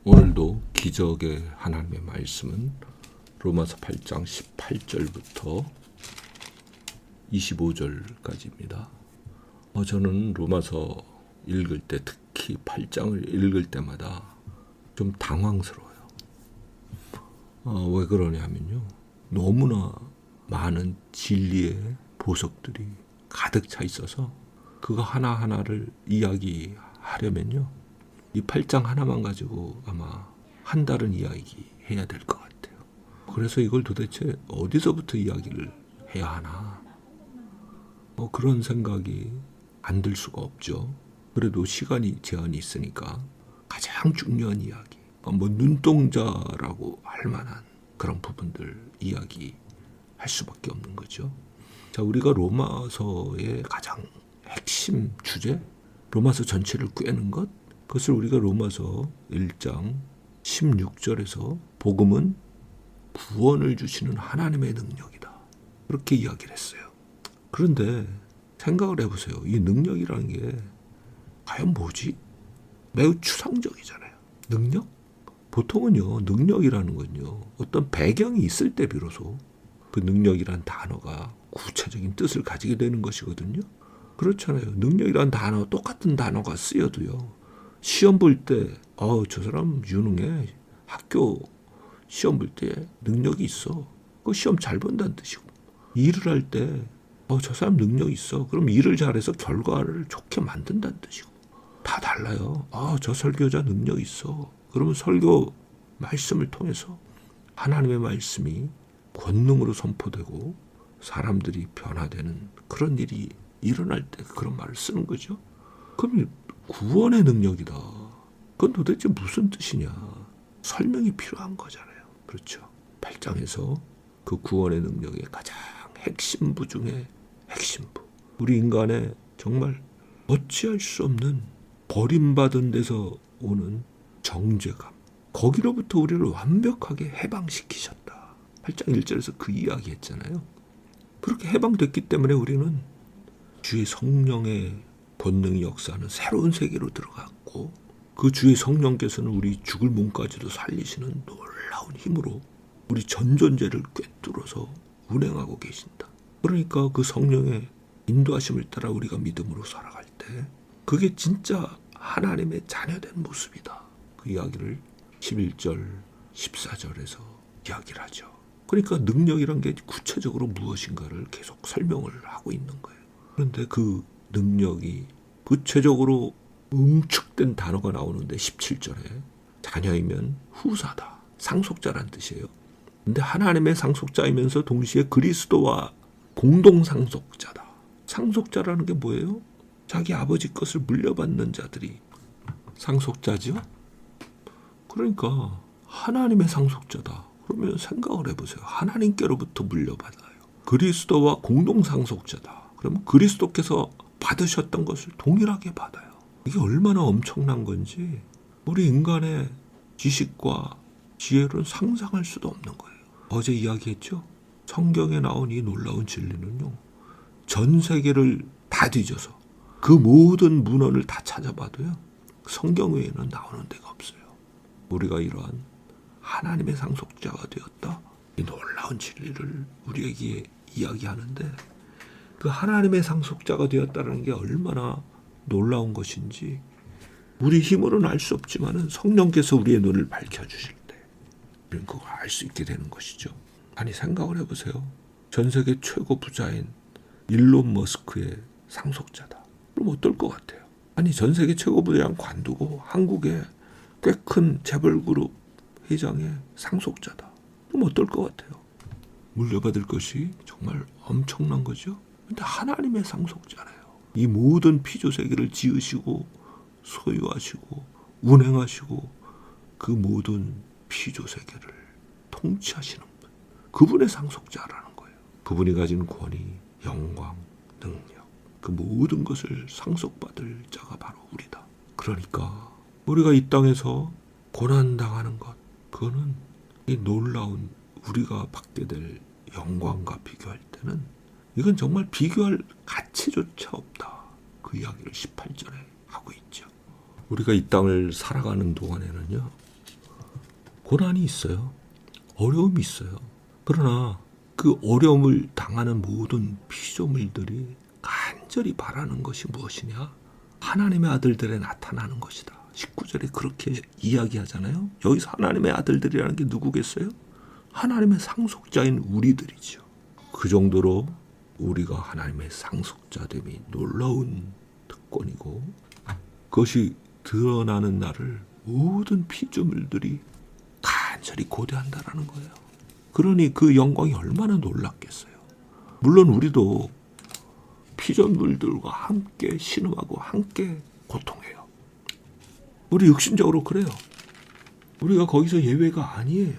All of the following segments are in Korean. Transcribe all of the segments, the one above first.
오늘도 기적의 하나님의 말씀은 로마서 8장 18절부터 25절까지입니다. 저는 로마서 읽을 때, 특히 8장을 읽을 때마다 좀 당황스러워요. 왜 그러냐면요, 너무나 많은 진리의 보석들이 가득 차 있어서 그거 하나하나를 이야기하려면요, 이 8장 하나만 가지고 아마 한 달은 이야기해야 될 것 같아요. 그래서 이걸 도대체 어디서부터 이야기를 해야 하나, 그런 생각이 안 들 수가 없죠. 그래도 시간이 제한이 있으니까 가장 중요한 이야기, 눈동자라고 할 만한 그런 부분들 이야기할 수밖에 없는 거죠. 자, 우리가 로마서의 가장 핵심 주제, 로마서 전체를 꿰는 것, 그것을 우리가 로마서 1장 16절에서 복음은 구원을 주시는 하나님의 능력이다, 그렇게 이야기를 했어요. 그런데 생각을 해보세요. 이 능력이라는 게 과연 뭐지? 매우 추상적이잖아요. 능력? 보통은요, 능력이라는 건요, 어떤 배경이 있을 때 비로소 그 능력이란 단어가 구체적인 뜻을 가지게 되는 것이거든요. 그렇잖아요. 능력이란 단어, 똑같은 단어가 쓰여도요, 시험 볼 때, 저 사람 유능해, 학교 시험 볼 때 능력이 있어, 그 시험 잘 본다는 뜻이고, 일을 할 때 저 사람 능력이 있어, 그럼 일을 잘해서 결과를 좋게 만든다는 뜻이고, 다 달라요. 저 설교자 능력이 있어, 그러면 설교 말씀을 통해서 하나님의 말씀이 권능으로 선포되고 사람들이 변화되는 그런 일이 일어날 때 그런 말을 쓰는 거죠. 그럼 구원의 능력이다, 그건 도대체 무슨 뜻이냐, 설명이 필요한 거잖아요. 그렇죠. 8장에서 그 구원의 능력의 가장 핵심부 중에 핵심부, 우리 인간의 정말 어찌할 수 없는 버림받은 데서 오는 정죄감, 거기로부터 우리를 완벽하게 해방시키셨다. 8장 1절에서 그 이야기 했잖아요. 그렇게 해방됐기 때문에 우리는 주의 성령의 권능이 역사하는 새로운 세계로 들어갔고, 그 주의 성령께서는 우리 죽을 몸까지도 살리시는 놀라운 힘으로 우리 전 존재를 꿰뚫어서 운행하고 계신다. 그러니까 그 성령의 인도하심을 따라 우리가 믿음으로 살아갈 때 그게 진짜 하나님의 자녀된 모습이다. 그 이야기를 11절, 14절에서 이야기를 하죠. 그러니까 능력이란 게 구체적으로 무엇인가를 계속 설명을 하고 있는 거예요. 그런데 그 능력이 구체적으로 응축된 단어가 나오는데 17절에 자녀이면 후사다, 상속자란 뜻이에요. 근데 하나님의 상속자이면서 동시에 그리스도와 공동 상속자다. 상속자라는 게 뭐예요? 자기 아버지 것을 물려받는 자들이 상속자죠. 그러니까 하나님의 상속자다. 그러면 생각을 해보세요. 하나님께로부터 물려받아요. 그리스도와 공동 상속자다. 그러면 그리스도께서 받으셨던 것을 동일하게 받아요. 이게 얼마나 엄청난 건지 우리 인간의 지식과 지혜로는 상상할 수도 없는 거예요. 어제 이야기했죠. 성경에 나온 이 놀라운 진리는요, 전 세계를 다 뒤져서 그 모든 문헌을 다 찾아봐도요, 성경 외에는 나오는 데가 없어요. 우리가 이러한 하나님의 상속자가 되었다, 이 놀라운 진리를 우리에게 이야기하는데, 그 하나님의 상속자가 되었다는 게 얼마나 놀라운 것인지 우리 힘으로는 알 수 없지만 성령께서 우리의 눈을 밝혀주실 때 우리는 그걸 알 수 있게 되는 것이죠. 아니, 생각을 해보세요. 전 세계 최고 부자인 일론 머스크의 상속자다. 그럼 어떨 것 같아요? 아니, 전 세계 최고 부자인 관두고 한국의 꽤 큰 재벌그룹 회장의 상속자다. 그럼 어떨 것 같아요? 물려받을 것이 정말 엄청난 거죠. 근데 하나님의 상속자래요. 이 모든 피조세계를 지으시고 소유하시고 운행하시고 그 모든 피조세계를 통치하시는 분, 그분의 상속자라는 거예요. 그분이 가진 권위, 영광, 능력, 그 모든 것을 상속받을 자가 바로 우리다. 그러니까 우리가 이 땅에서 고난당하는 것, 그거는 이 놀라운 우리가 받게 될 영광과 비교할 때는 이건 정말 비교할 가치조차 없다. 그 이야기를 18절에 하고 있죠. 우리가 이 땅을 살아가는 동안에는요, 고난이 있어요. 어려움이 있어요. 그러나 그 어려움을 당하는 모든 피조물들이 간절히 바라는 것이 무엇이냐? 하나님의 아들들에 나타나는 것이다. 19절에 그렇게 이야기하잖아요. 여기서 하나님의 아들들이라는 게 누구겠어요? 하나님의 상속자인 우리들이죠. 그 정도로 우리가 하나님의 상속자됨이 놀라운 특권이고, 그것이 드러나는 날을 모든 피조물들이 간절히 고대한다라는 거예요. 그러니 그 영광이 얼마나 놀랍겠어요. 물론 우리도 피조물들과 함께 신음하고 함께 고통해요. 우리 육신적으로 그래요. 우리가 거기서 예외가 아니에요.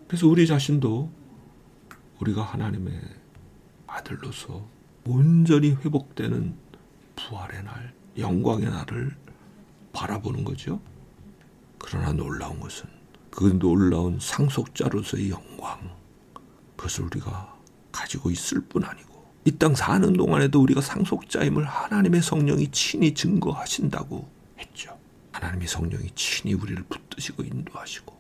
그래서 우리 자신도 우리가 하나님의 아들로서 온전히 회복되는 부활의 날, 영광의 날을 바라보는 거죠. 그러나 놀라운 것은 그 놀라운 상속자로서의 영광, 그것을 우리가 가지고 있을 뿐 아니고 이 땅 사는 동안에도 우리가 상속자임을 하나님의 성령이 친히 증거하신다고 했죠. 하나님의 성령이 친히 우리를 붙드시고 인도하시고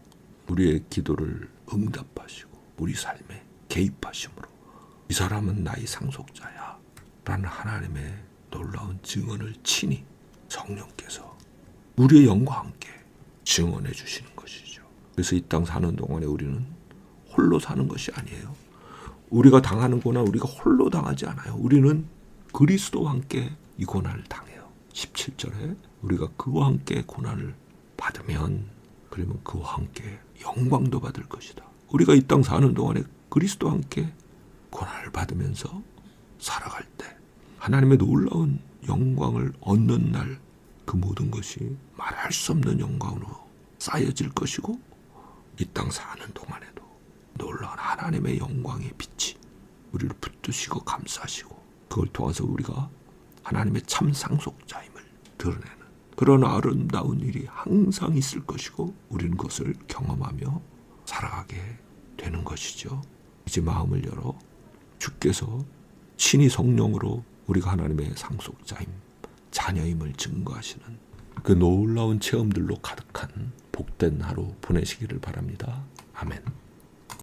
우리의 기도를 응답하시고 우리 삶에 개입하심으로 이 사람은 나의 상속자야 라는 하나님의 놀라운 증언을 친히 성령께서 우리의 영과 함께 증언해 주시는 것이죠. 그래서 이 땅 사는 동안에 우리는 홀로 사는 것이 아니에요. 우리가 당하는 고난 우리가 홀로 당하지 않아요. 우리는 그리스도와 함께 이 고난을 당해요. 17절에 우리가 그와 함께 고난을 받으면 그러면 그와 함께 영광도 받을 것이다. 우리가 이 땅 사는 동안에 그리스도와 함께 고난을 받으면서 살아갈 때 하나님의 놀라운 영광을 얻는 날, 그 모든 것이 말할 수 없는 영광으로 쌓여질 것이고 이 땅 사는 동안에도 놀라운 하나님의 영광의 빛이 우리를 붙드시고 감싸시고 그걸 통해서 우리가 하나님의 참 상속자임을 드러내는 그런 아름다운 일이 항상 있을 것이고 우리는 그것을 경험하며 살아가게 되는 것이죠. 이제 마음을 열어 주께서 친히 성령으로 우리가 하나님의 상속자임, 자녀임을 증거하시는 그 놀라운 체험들로 가득한 복된 하루 보내시기를 바랍니다. 아멘.